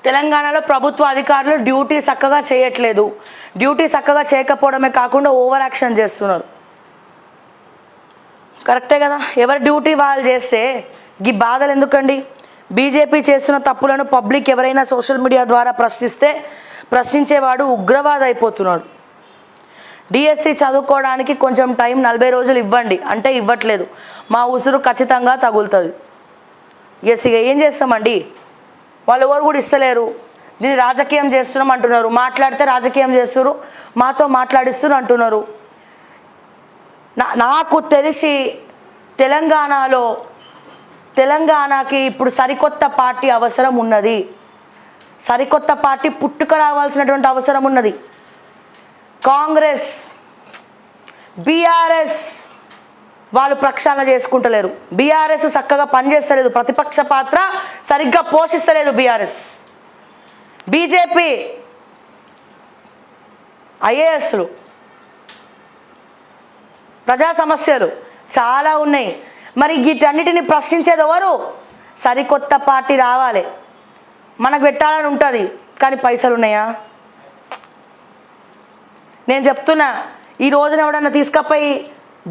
తెలంగాణలో ప్రభుత్వ అధికారులు డ్యూటీ చక్కగా చేయట్లేదు. డ్యూటీ చక్కగా చేయకపోవడమే కాకుండా ఓవర్ యాక్షన్ చేస్తున్నారు. కరెక్టే కదా? ఎవరి డ్యూటీ వాళ్ళు చేస్తే ఈ బాధలు ఎందుకండి? బీజేపీ చేస్తున్న తప్పులను పబ్లిక్ ఎవరైనా సోషల్ మీడియా ద్వారా ప్రశ్నించేవాడు ఉగ్రవాద అయిపోతున్నాడు. డిఎస్సి చదువుకోవడానికి కొంచెం టైం 40 రోజులు ఇవ్వండి అంటే ఇవ్వట్లేదు. మా ఉసురు ఖచ్చితంగా తగులుతుంది. ఎస్సీగా ఏం చేస్తామండి? వాళ్ళు ఎవరు కూడా ఇస్తలేరు. దీన్ని రాజకీయం చేస్తున్నాం అంటున్నారు. మాట్లాడితే రాజకీయం చేస్తున్నారు, మాతో మాట్లాడిస్తున్నారు అంటున్నారు. నాకు తెలిసి తెలంగాణకి ఇప్పుడు సరికొత్త పార్టీ అవసరం ఉన్నది. సరికొత్త పార్టీ పుట్టుక రావాల్సినటువంటి అవసరం ఉన్నది. కాంగ్రెస్, బీఆర్ఎస్ వాళ్ళు ప్రక్షాళన చేసుకుంటలేరు. బీఆర్ఎస్ చక్కగా పనిచేస్తలేదు, ప్రతిపక్ష పాత్ర సరిగ్గా పోషిస్తలేదు బీఆర్ఎస్. బీజేపీ ఐఏఎస్లు, ప్రజా సమస్యలు చాలా ఉన్నాయి. మరి వీటన్నిటిని ప్రశ్నించేది ఎవరు? సరికొత్త పార్టీ రావాలి, మనకు పెట్టాలని ఉంటుంది. కానీ పైసలు ఉన్నాయా? నేను చెప్తున్నా, ఈ రోజున ఎవడన్నా తీసుకపోయి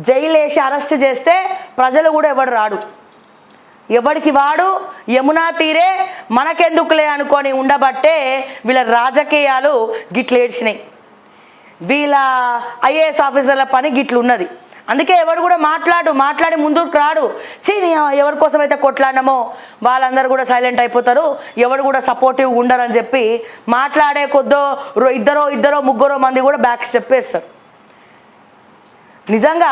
జైలు వేసి అరెస్ట్ చేస్తే ప్రజలు కూడా ఎవడు రాడు. ఎవడికి వాడు యమునా తీరే మనకెందుకులే అనుకొని ఉండబట్టే వీళ్ళ రాజకీయాలు గిట్లు ఏడ్చినాయి. వీళ్ళ ఐఏఎస్ ఆఫీసర్ల పని గిట్లు ఉన్నది. అందుకే ఎవరు కూడా మాట్లాడి ముందుకు రాడు. ఎవరి కోసం అయితే కొట్లాడినామో వాళ్ళందరూ కూడా సైలెంట్ అయిపోతారు. ఎవరు కూడా సపోర్టివ్ ఉండరని చెప్పి మాట్లాడే కొద్దో ఇద్దరో ముగ్గురో మంది కూడా బ్యాక్ స్టెప్ వేస్తారు. నిజంగా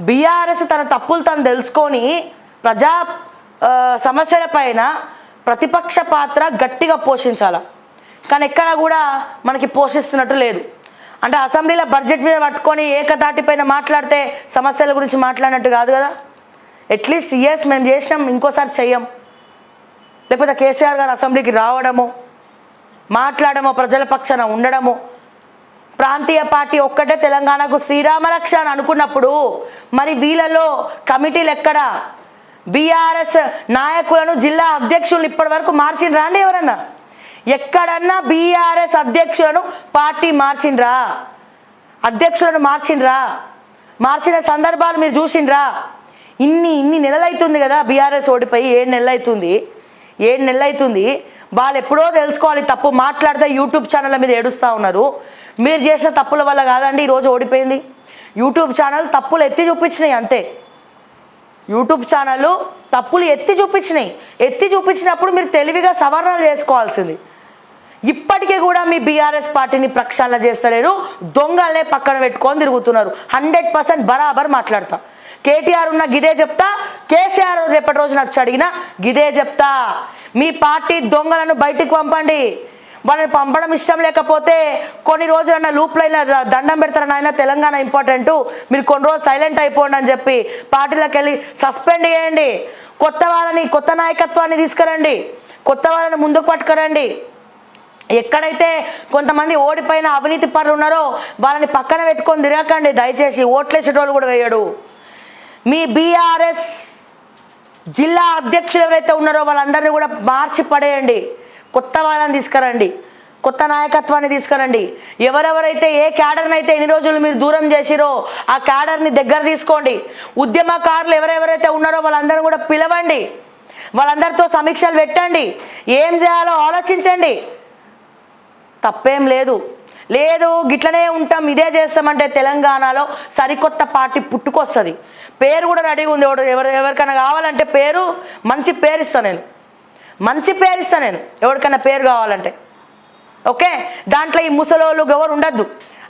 బీఆర్ఎస్ తన తప్పులు తను తెలుసుకొని ప్రజా సమస్యల పైన ప్రతిపక్ష పాత్ర గట్టిగా పోషించాల. కానీ ఎక్కడ కూడా మనకి పోషిస్తున్నట్టు లేదు. అంటే అసెంబ్లీలో బడ్జెట్ మీద పట్టుకొని ఏకతాటిపైన మాట్లాడితే సమస్యల గురించి మాట్లాడినట్టు కాదు కదా. అట్లీస్ట్ ఎస్ మేము చేసినాం, ఇంకోసారి చెయ్యం. లేకపోతే కేసీఆర్ గారు అసెంబ్లీకి రావడము, మాట్లాడమో, ప్రజల పక్షాన ఉండడము. ప్రాంతీయ పార్టీ ఒక్కటే తెలంగాణకు శ్రీరామరక్ష అని అనుకున్నప్పుడు మరి వీళ్ళలో కమిటీలు ఎక్కడా? బీఆర్ఎస్ నాయకులను, జిల్లా అధ్యక్షులను ఇప్పటి వరకు మార్చిండ్రా అండి? ఎవరన్నా ఎక్కడన్నా బీఆర్ఎస్ అధ్యక్షులను పార్టీ మార్చిండ్రా? అధ్యక్షులను మార్చిన సందర్భాలు మీరు చూసిండ్రా? ఇన్ని నెలలు అవుతుంది కదా బీఆర్ఎస్ ఓడిపోయి. 7 నెలలు అవుతుంది. వాళ్ళు ఎప్పుడో తెలుసుకోవాలి. తప్పు మాట్లాడితే యూట్యూబ్ ఛానళ్ళ మీద ఏడుస్తూ ఉన్నారు. మీరు చేసిన తప్పుల వల్ల కాదండి ఈరోజు ఓడిపోయింది. యూట్యూబ్ ఛానల్ తప్పులు ఎత్తి చూపించినాయి అంతే. యూట్యూబ్ ఛానళ్ళు తప్పులు ఎత్తి చూపించినప్పుడు మీరు తెలివిగా సవరణలు చేసుకోవాల్సింది. ఇప్పటికీ కూడా మీ బీఆర్ఎస్ పార్టీని ప్రక్షాళన చేస్తలేరు. దొంగలనే పక్కన పెట్టుకొని తిరుగుతున్నారు. 100% బరాబర్ మాట్లాడతా. కేటీఆర్ ఉన్న గిదే చెప్తా, కేసీఆర్ రేపటి రోజున వచ్చి అడిగినా గిదే చెప్తా. మీ పార్టీ దొంగలను బయటికి పంపండి. వాళ్ళని పంపడం ఇష్టం లేకపోతే కొన్ని రోజులన్నా లూప్లైనా దండం పెడతారని ఆయన తెలంగాణ ఇంపార్టెంట్, మీరు కొన్ని రోజులు సైలెంట్ అయిపోండి అని చెప్పి పార్టీలకు వెళ్ళి సస్పెండ్ చేయండి. కొత్త నాయకత్వాన్ని తీసుకురండి, కొత్త వాళ్ళని ముందుకు పట్టుకురండి. ఎక్కడైతే కొంతమంది ఓడిపోయిన అవినీతి పరులు ఉన్నారో వాళ్ళని పక్కన పెట్టుకొని తిరగకండి దయచేసి. ఓట్లేసేటోళ్ళు కూడా వేయడు. మీ బీఆర్ఎస్ జిల్లా అధ్యక్షులు ఎవరైతే ఉన్నారో వాళ్ళందరినీ కూడా మార్చి పడేయండి. కొత్త వాళ్ళని తీసుకురండి, కొత్త నాయకత్వాన్ని తీసుకురండి. ఎవరెవరైతే ఏ క్యాడర్ని అయితే ఎన్ని రోజులు మీరు దూరం చేసిరో ఆ క్యాడర్ని దగ్గర తీసుకోండి. ఉద్యమకారులు ఎవరెవరైతే ఉన్నారో వాళ్ళందరూ కూడా పిలవండి, వాళ్ళందరితో సమీక్షలు పెట్టండి, ఏం చేయాలో ఆలోచించండి. తప్పేం లేదు గిట్లనే ఉంటాం ఇదే చేస్తామంటే తెలంగాణలో సరికొత్త పార్టీ పుట్టుకొస్తుంది. పేరు కూడా రెడీగా ఉంది. ఎవరికైనా కావాలంటే మంచి పేరు ఇస్తాను నేను ఎవరికైనా పేరు కావాలంటే. ఓకే, దాంట్లో ఈ ముసలోళ్ళు ఎవరు ఉండద్దు,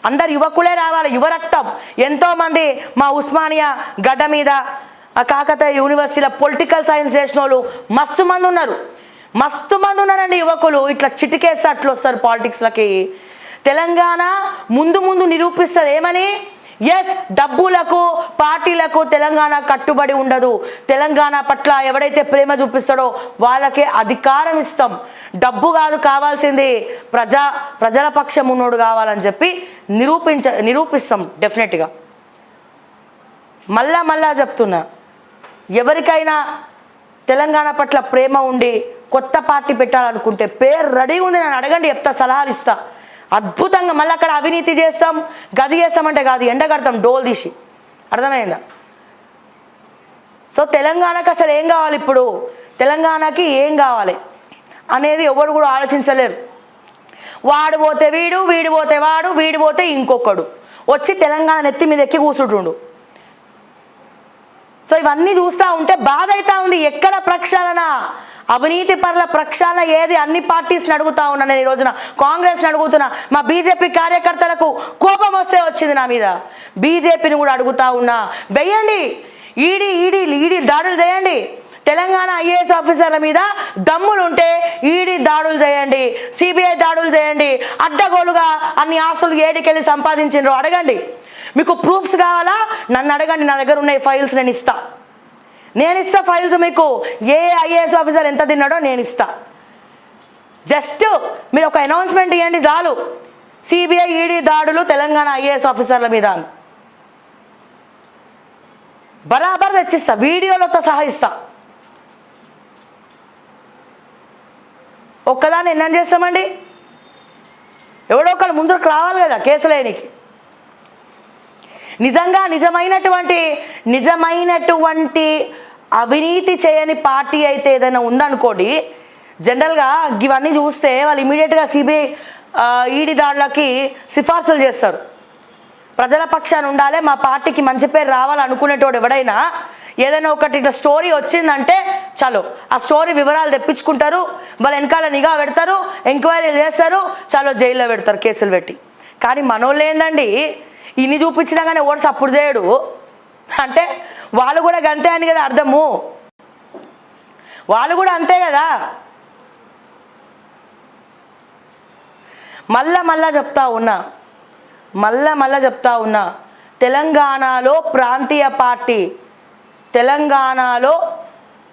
అందరు యువకులే రావాలి. యువరక్తం ఎంతోమంది మా ఉస్మానియా గడ్డ మీద కాకతీయ యూనివర్సిటీలో పొలిటికల్ సైన్స్ చేసిన వాళ్ళు మస్తు మంది ఉన్నారండి యువకులు. ఇట్లా చిటికేస్తే అట్లు వస్తారు పాలిటిక్స్లకి. తెలంగాణ ముందు నిరూపిస్తుంది ఏమని? ఎస్, డబ్బులకు పార్టీలకు తెలంగాణ కట్టుబడి ఉండదు. తెలంగాణ పట్ల ఎవడైతే చూపిస్తాడో వాళ్ళకే అధికారం ఇస్తాం. డబ్బు కాదు కావాల్సింది, ప్రజల పక్షం ఉన్నోడు కావాలని చెప్పి నిరూపిస్తాం డెఫినెట్గా. మళ్ళా చెప్తున్నా, ఎవరికైనా తెలంగాణ పట్ల ప్రేమ ఉండి కొత్త పార్టీ పెట్టాలనుకుంటే పేరు రెడీగా ఉంది, నన్ను అడగండి, చెప్తా, సలహాలు ఇస్తా. అద్భుతంగా మళ్ళీ అక్కడ అవినీతి చేస్తాం, గది చేస్తామంటే కాదు, ఎండగడతాం డోల్ తీసి. అర్థమైందా? సో తెలంగాణకు అసలు ఏం కావాలి, ఇప్పుడు తెలంగాణకి ఏం కావాలి అనేది ఎవరు కూడా ఆలోచించలేరు. వాడు పోతే వీడు, వీడు పోతే వాడు, వీడు పోతే ఇంకొకడు వచ్చి తెలంగాణ నెత్తి మీద ఎక్కి కూర్చుంటుండు. సో ఇవన్నీ చూస్తూ ఉంటే బాధ అవుతా ఉంది. ఎక్కడ ప్రక్షాళన? అవినీతి పరుల ప్రక్షాళన ఏది? అన్ని పార్టీస్ని అడుగుతా ఉన్నా నేను, ఈ రోజున కాంగ్రెస్ని అడుగుతున్నా. మా బీజేపీ కార్యకర్తలకు కోపం వస్తే వచ్చింది నా మీద, బీజేపీని కూడా అడుగుతా ఉన్నా, వెయ్యండి, ఈడీ దాడులు చేయండి. తెలంగాణ ఐఏఎస్ ఆఫీసర్ల మీద దమ్ములుంటే ఈడీ దాడులు చేయండి, సిబిఐ దాడులు చేయండి. అడ్డగోలుగా అన్ని ఆస్తులు ఏడికెళ్ళి సంపాదించిండ్రో అడగండి. మీకు ప్రూఫ్స్ కావాలా? నన్ను అడగండి, నా దగ్గర ఉన్న ఫైల్స్ నేను ఇస్తా ఫైల్స్ మీకు. ఏ ఐఏఎస్ ఆఫీసర్ ఎంత తిన్నాడో నేను ఇస్తా. జస్ట్ మీరు ఒక అనౌన్స్మెంట్ ఇవ్వండి చాలు, సిబిఐ ఈడీ దాడులు తెలంగాణ ఐఏఎస్ ఆఫీసర్ల మీద బరాబర్ తెచ్చిస్తా, వీడియోలతో సహా ఇస్తా. ఒక్కదాన్ని ఎన్నం చేస్తామండి? ఎవడో ఒకళ్ళు ముందుకు రావాలి కదా కేసులేనికి. నిజంగా నిజమైనటువంటి అవినీతి చేయని పార్టీ అయితే ఏదైనా ఉందనుకోండి, జనరల్గా ఇవన్నీ చూస్తే వాళ్ళు ఇమీడియట్గా సిబిఐ ఈడీ దాడులకి సిఫార్సులు చేస్తారు. ప్రజల పక్షాన ఉండాలి, మా పార్టీకి మంచి పేరు రావాలనుకునేటోడు ఎవడైనా ఏదైనా ఒకటి ఇట్లా స్టోరీ వచ్చిందంటే చలో ఆ స్టోరీ వివరాలు తెప్పించుకుంటారు, వాళ్ళ వెనకాల నిఘా పెడతారు, ఎంక్వైరీ చేస్తారు, చలో జైల్లో పెడతారు కేసులు పెట్టి. కానీ మనోళ్ళు ఏందండి, ఇన్ని చూపించినా కానీ ఓట్స్ అప్పుడు చేయడు అంటే వాళ్ళు కూడా గంతే అని కదా అర్థము, వాళ్ళు కూడా అంతే కదా. మళ్ళా చెప్తా ఉన్నా తెలంగాణలో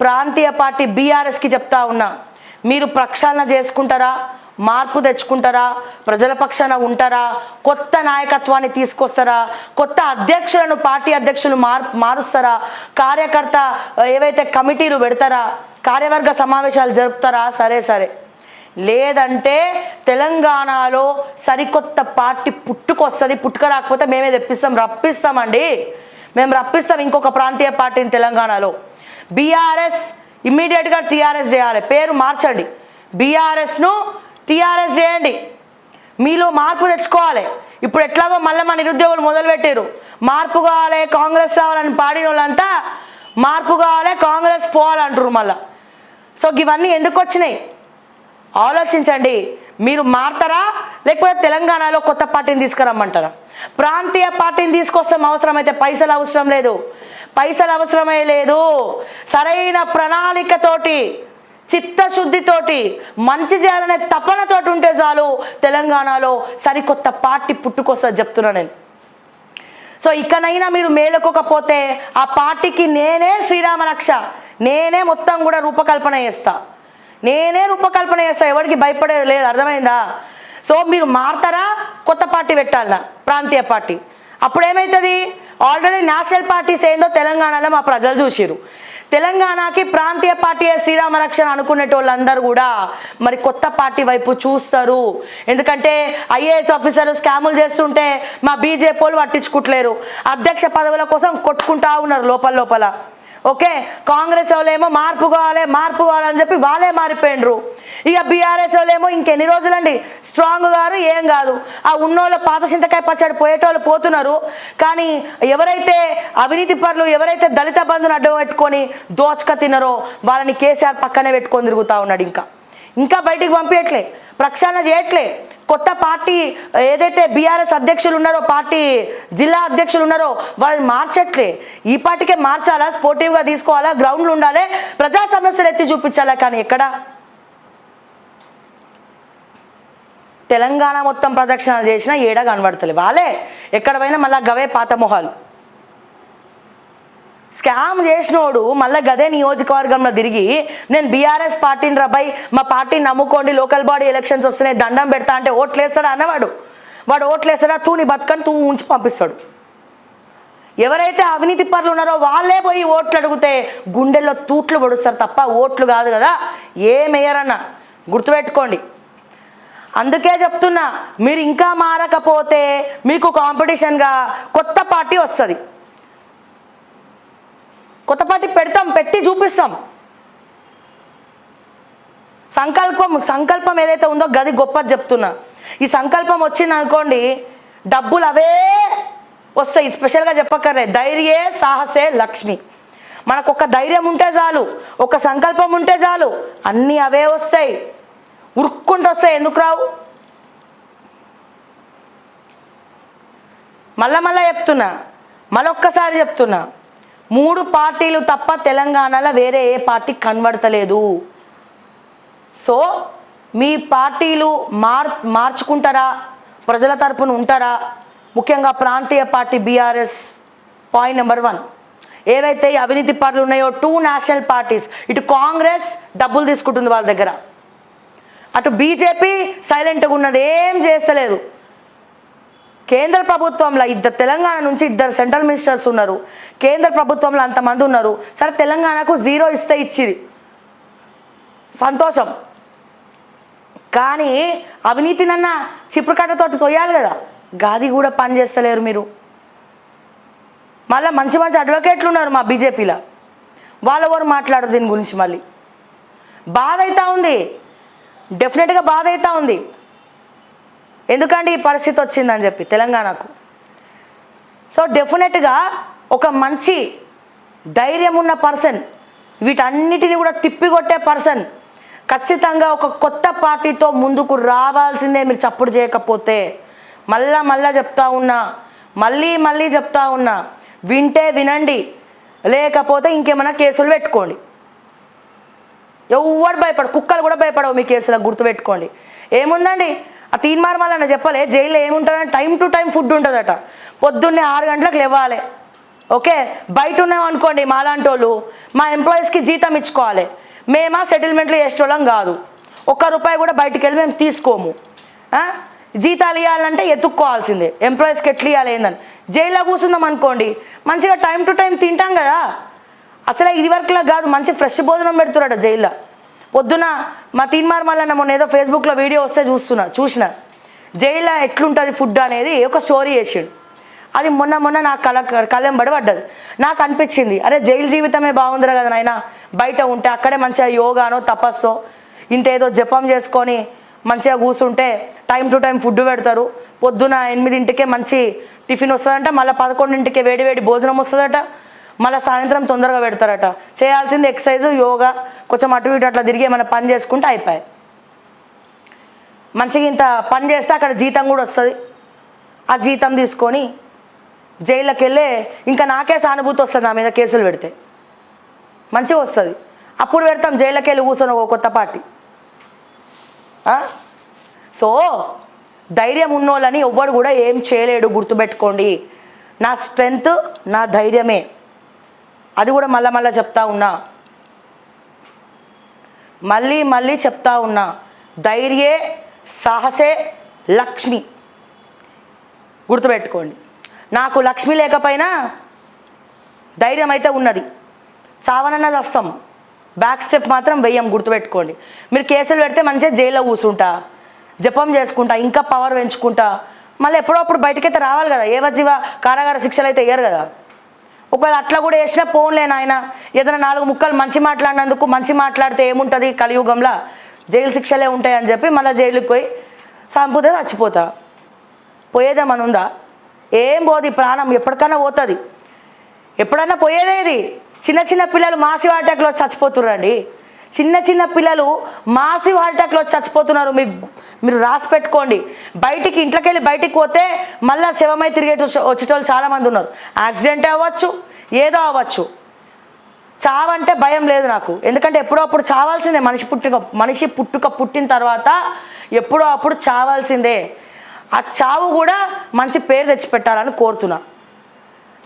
ప్రాంతీయ పార్టీ బీఆర్ఎస్కి చెప్తా ఉన్నా, మీరు ప్రక్షాళన చేసుకుంటారా, మార్పు తెచ్చుకుంటారా, ప్రజల పక్షాన ఉంటారా, కొత్త నాయకత్వాన్ని తీసుకొస్తారా, కొత్త అధ్యక్షులను పార్టీ అధ్యక్షులు మారుస్తారా, కార్యకర్త ఏవైతే కమిటీలు పెడతారా, కార్యవర్గ సమావేశాలు జరుపుతారా? సరే లేదంటే తెలంగాణలో సరికొత్త పార్టీ పుట్టుకొస్తుంది. పుట్టుక రాకపోతే మేమే రప్పిస్తామండి. మేము రప్పిస్తాం ఇంకొక ప్రాంతీయ పార్టీని తెలంగాణలో. బీఆర్ఎస్ ఇమ్మీడియట్గా టీఆర్ఎస్ చేయాలి, పేరు మార్చండి, బీఆర్ఎస్ను టీఆర్ఎస్ చేయండి. మీలో మార్పు తెచ్చుకోవాలి. ఇప్పుడు ఎట్లాగో మళ్ళీ మా నిరుద్యోగులు మొదలుపెట్టారు, మార్పు కావాలి, కాంగ్రెస్ రావాలని పాడిన వాళ్ళంతా మార్పు కావాలి, కాంగ్రెస్ పోవాలంటారు మళ్ళా. సో ఇవన్నీ ఎందుకు వచ్చినాయి ఆలోచించండి. మీరు మారతారా, లేకపోతే తెలంగాణలో కొత్త పార్టీని తీసుకురమ్మంటారా? ప్రాంతీయ పార్టీని తీసుకొస్తాం, అవసరమైతే పైసలు అవసరమే లేదు. సరైన ప్రణాళికతోటి, చిత్తశుద్ధితోటి, మంచి చేయాలనే తపనతోటి ఉంటే చాలు తెలంగాణలో సరికొత్త పార్టీ పుట్టుకొస్తుంది చెప్తున్నా నేను. సో ఇకనైనా మీరు మేలుకోకపోతే ఆ పార్టీకి నేనే శ్రీరామ రక్ష, నేనే మొత్తం కూడా రూపకల్పన చేస్తా, ఎవరికి భయపడేది లేదు. అర్థమైందా? సో మీరు మారతారా, కొత్త పార్టీ పెట్టాలన్నా, ప్రాంతీయ పార్టీ. అప్పుడు ఏమవుతుంది? ఆల్రెడీ నేషనల్ పార్టీస్ ఏందో తెలంగాణలో మా ప్రజలు చూసిరు. తెలంగాణకి ప్రాంతీయ పార్టీ శ్రీరామ రక్షణ అనుకునేటోళ్ళందరూ కూడా మరి కొత్త పార్టీ వైపు చూస్తారు. ఎందుకంటే ఐఏఎస్ ఆఫీసర్లు స్కాములు చేస్తుంటే మా బీజేపీ వాళ్ళు పట్టించుకుంటలేరు, అధ్యక్ష పదవుల కోసం కొట్టుకుంటా ఉన్నారు లోపల. ఓకే, కాంగ్రెస్ వాళ్ళేమో మార్పు కావాలని చెప్పి వాళ్ళే మారిపోయినరు. ఇక బీఆర్ఎస్ వాళ్ళేమో ఇంకెన్ని రోజులండి స్ట్రాంగ్ గారు, ఏం కాదు, ఆ ఉన్నోళ్ళు పాత చింతకాయ పచ్చడి పోయేటోళ్ళు పోతున్నారు. కానీ ఎవరైతే అవినీతి పరులు, ఎవరైతే దళిత బంధుని అడ్డం పెట్టుకొని దోచక తిన్నారో వాళ్ళని కేసీఆర్ పక్కనే పెట్టుకొని తిరుగుతూ ఉన్నాడు. ఇంకా బయటికి పంపించట్లే, ప్రక్షాళన చేయట్లే. కొత్త పార్టీ ఏదైతే బీఆర్ఎస్ అధ్యక్షులు ఉన్నారో, పార్టీ జిల్లా అధ్యక్షులు ఉన్నారో వాళ్ళని మార్చట్లే. ఈ పార్టీకే మార్చాలా, స్పోర్టివ్గా తీసుకోవాలా, గ్రౌండ్లు ఉండాలి, ప్రజా సమస్యలు ఎత్తి చూపించాలా. కానీ ఎక్కడ తెలంగాణ మొత్తం ప్రదక్షిణాలు చేసినా ఏడా కనబడతలే. వాళ్ళే ఎక్కడ పోయినా మళ్ళీ గవే పాత మొహాలు. స్కామ్ చేసినోడు మళ్ళీ గదే నియోజకవర్గంలో తిరిగి నేను బీఆర్ఎస్ పార్టీని రబ్బాయి, మా పార్టీని నమ్ముకోండి, లోకల్ బాడీ ఎలక్షన్స్ వస్తున్నాయి దండం పెడతా అంటే ఓట్లేస్తాడా అన్నవాడు, వాడు ఓట్లేస్తాడా? తూ నీ బతుకని తూ ఉంచి పంపిస్తాడు. ఎవరైతే అవినీతి పరులు ఉన్నారో వాళ్ళే పోయి ఓట్లు అడిగితే గుండెల్లో తూట్లు పొడుస్తారు తప్ప ఓట్లు కాదు కదా ఏమేయరన్నా, గుర్తుపెట్టుకోండి. అందుకే చెప్తున్నా, మీరు ఇంకా మారకపోతే మీకు కాంపిటీషన్గా కొత్త పార్టీ వస్తుంది. కొత్త పార్టీ పెట్టి చూపిస్తాం. సంకల్పం ఏదైతే ఉందో గది గొప్పది చెప్తున్నా. ఈ సంకల్పం వచ్చింది అనుకోండి, డబ్బులు అవే వస్తాయి. స్పెషల్గా చెప్పక్కర్లే. ధైర్యే సాహసే లక్ష్మి. మనకు ఒక ధైర్యం ఉంటే చాలు, ఒక సంకల్పం ఉంటే చాలు, అన్నీ అవే వస్తాయి, ఉరుక్కుంటూ వస్తాయి. ఎందుకు రావు? మళ్ళా చెప్తున్నా, మళ్ళొక్కసారి చెప్తున్నా, 3 పార్టీలు తప్ప తెలంగాణలో వేరే ఏ పార్టీ కనబడతలేదు. సో మీ పార్టీలు మార్చుకుంటారా, ప్రజల తరపున ఉంటారా? ముఖ్యంగా ప్రాంతీయ పార్టీ బీఆర్ఎస్. పాయింట్ నెంబర్ 1, ఏవైతే అవినీతి పరులు ఉన్నాయో 2 నేషనల్ పార్టీస్, ఇటు కాంగ్రెస్ డబ్బులు తీసుకుంటుంది వాళ్ళ దగ్గర, అటు బీజేపీ సైలెంట్గా ఉన్నది, ఏం చేస్తలేదు. కేంద్ర ప్రభుత్వంలో తెలంగాణ నుంచి 2 సెంట్రల్ మినిస్టర్స్ ఉన్నారు, కేంద్ర ప్రభుత్వంలో అంతమంది ఉన్నారు. సరే తెలంగాణకు 0 ఇస్తే ఇచ్చిది సంతోషం, కానీ అవినీతినన్నా చిప్పుకట్టతోటి తొయ్యాలి కదా, గాది కూడా పని చేస్తలేరు మీరు. మళ్ళీ మంచి అడ్వకేట్లు ఉన్నారు మా బీజేపీలో, వాళ్ళెవరు మాట్లాడరు దీని గురించి. మళ్ళీ బాధ అవుతా ఉంది, డెఫినెట్గా బాధ అవుతా ఉంది. ఎందుకంటే ఈ పరిస్థితి వచ్చిందని చెప్పి తెలంగాణకు. సో డెఫినెట్గా ఒక మంచి ధైర్యం ఉన్న పర్సన్, వీటన్నిటిని కూడా తిప్పికొట్టే పర్సన్ ఖచ్చితంగా ఒక కొత్త పార్టీతో ముందుకు రావాల్సిందే. మీరు చప్పుడు చేయకపోతే మళ్ళా చెప్తా ఉన్నా, మళ్ళీ చెప్తా ఉన్నా, వింటే వినండి, లేకపోతే ఇంకేమైనా కేసులు పెట్టుకోండి. ఎవరు భయపడు, కుక్కలు కూడా భయపడవు మీ కేసులకు, గుర్తుపెట్టుకోండి. ఏముందండి, ఆ తీన్మార్ మళ్ళీ చెప్పలే, జైల్లో ఏముంటుందని టైం టు టైం ఫుడ్ ఉంటుందట. పొద్దున్నే 6 గంటలకు లేవాలి. ఓకే, బయట ఉన్నామనుకోండి మాలాంటి వాళ్ళు, మా ఎంప్లాయీస్కి జీతం ఇచ్చుకోవాలి. మేమా సెటిల్మెంట్లు చేసేటోళ్ళం కాదు, ₹1 కూడా బయటికి వెళ్ళి మేము తీసుకోము. జీతాలు ఇవ్వాలంటే ఎత్తుక్కోవాల్సిందే, ఎంప్లాయీస్కి ఎట్లు ఇవ్వాలి ఏందని. జైల్లో కూర్చుందాం అనుకోండి, మంచిగా టైం టు టైం తింటాం కదా. అసలు ఇది వరకులా కాదు, మంచి ఫ్రెష్ భోజనం పెడుతున్నాడు జైల్లో. పొద్దున మా తీన్మార్ మల్లన్న మొన్న ఏదో ఫేస్బుక్లో వీడియో వస్తే చూసిన జైల్లో ఎట్లుంటుంది ఫుడ్ అనేది ఒక స్టోరీ చేసాడు. అది మొన్న నాకు కళ్ళెంబడి పడ్డది. నాకు అనిపించింది, అరే జైలు జీవితమే బాగుందిరా కదా నాయన, బయట ఉంటే అక్కడే మంచిగా యోగానో తపస్సో ఇంతేదో జపం చేసుకొని మంచిగా కూర్చుంటే టైం టు టైం ఫుడ్ పెడతారు. పొద్దున 8ంటికే మంచి టిఫిన్ వస్తుందంట, మళ్ళీ 11ంటికే వేడి భోజనం వస్తుందట, మళ్ళీ సాయంత్రం తొందరగా పెడతారట. చేయాల్సింది ఎక్సర్సైజు, యోగా, కొంచెం అటు ఇటు అట్లా తిరిగి ఏమైనా పని చేసుకుంటే అయిపోయాయి. మంచిగా ఇంత పని చేస్తే అక్కడ జీతం కూడా వస్తుంది. ఆ జీతం తీసుకొని జైల్లోకి వెళ్ళే ఇంకా నాకే సానుభూతి వస్తుంది నా మీద కేసులు పెడితే, మంచిగా వస్తుంది. అప్పుడు పెడతాం జైల్లోకి వెళ్ళి కూర్చొని ఒక కొత్త పార్టీ. సో ధైర్యం ఉన్నోళ్ళని ఎవ్వడు కూడా ఏం చేయలేడు, గుర్తుపెట్టుకోండి. నా స్ట్రెంగ్త్ నా ధైర్యమే, అది కూడా మళ్ళా చెప్తా ఉన్నా, మళ్ళీ చెప్తా ఉన్నా. ధైర్యే సాహసే లక్ష్మి, గుర్తుపెట్టుకోండి. నాకు లక్ష్మి లేకపోయినా ధైర్యం అయితే ఉన్నది. సావనన్నా వస్తాం, బ్యాక్ స్టెప్ మాత్రం వెయ్యం, గుర్తుపెట్టుకోండి. మీరు కేసులు పెడితే మంచిగా జైల్లో కూర్చుంటా, జపం చేసుకుంటా, ఇంకా పవర్ పెంచుకుంటా, మళ్ళీ ఎప్పుడప్పుడు బయటకైతే రావాలి కదా. ఏవజ్జీవ కారాగార శిక్షలు అయితే వేయరు కదా. ఒకవేళ అట్లా కూడా వేసినా పోన్లేను ఆయన, ఏదైనా 4 ముక్కలు మంచి మాట్లాడినందుకు, మంచి మాట్లాడితే ఏముంటుంది కలియుగంలో, జైలు శిక్షలే ఉంటాయని చెప్పి మళ్ళీ జైలుకి పోయి సంపుతే చచ్చిపోతా. పోయేదేమని ఉందా? ఏం పోదు, ప్రాణం ఎప్పటికైనా పోతుంది. ఎప్పుడన్నా పోయేదేది. చిన్న పిల్లలు మాసివ్ హార్ట్ అటాక్లో చచ్చిపోతున్నారండి. చిన్న పిల్లలు మాసివ్ హార్ట్ అటాక్లో చచ్చిపోతున్నారు. మీరు రాసి పెట్టుకోండి. ఇంట్లోకి వెళ్ళి బయటికి పోతే మళ్ళీ శవమై వచ్చేటోళ్ళు చాలామంది ఉన్నారు. యాక్సిడెంట్ అవ్వచ్చు, ఏదో అవ్వచ్చు. చావంటే భయం లేదు నాకు, ఎందుకంటే ఎప్పుడో అప్పుడు చావాల్సిందే. మనిషి పుట్టిన తర్వాత ఎప్పుడో అప్పుడు చావాల్సిందే. ఆ చావు కూడా మంచి పేరు తెచ్చిపెట్టాలని కోరుతున్నా.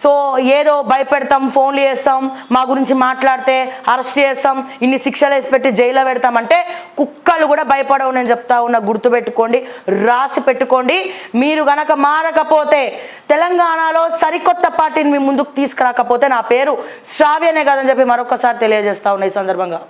సో ఏదో భయపెడతాం, ఫోన్లు చేస్తాం, మా గురించి మాట్లాడితే అరెస్ట్ చేస్తాం, ఇన్ని శిక్షలు వేసి పెట్టి జైల్లో పెడతామంటే కుక్కలు కూడా భయపడవు. నేను చెప్తా ఉన్నా, గుర్తుపెట్టుకోండి, రాసి పెట్టుకోండి. మీరు గనక మారకపోతే, తెలంగాణలో సరికొత్త పార్టీని మీ ముందుకు తీసుకురాకపోతే నా పేరు శ్రావ్యనే కదని చెప్పి మరొకసారి తెలియజేస్తా ఉన్నా ఈ సందర్భంగా.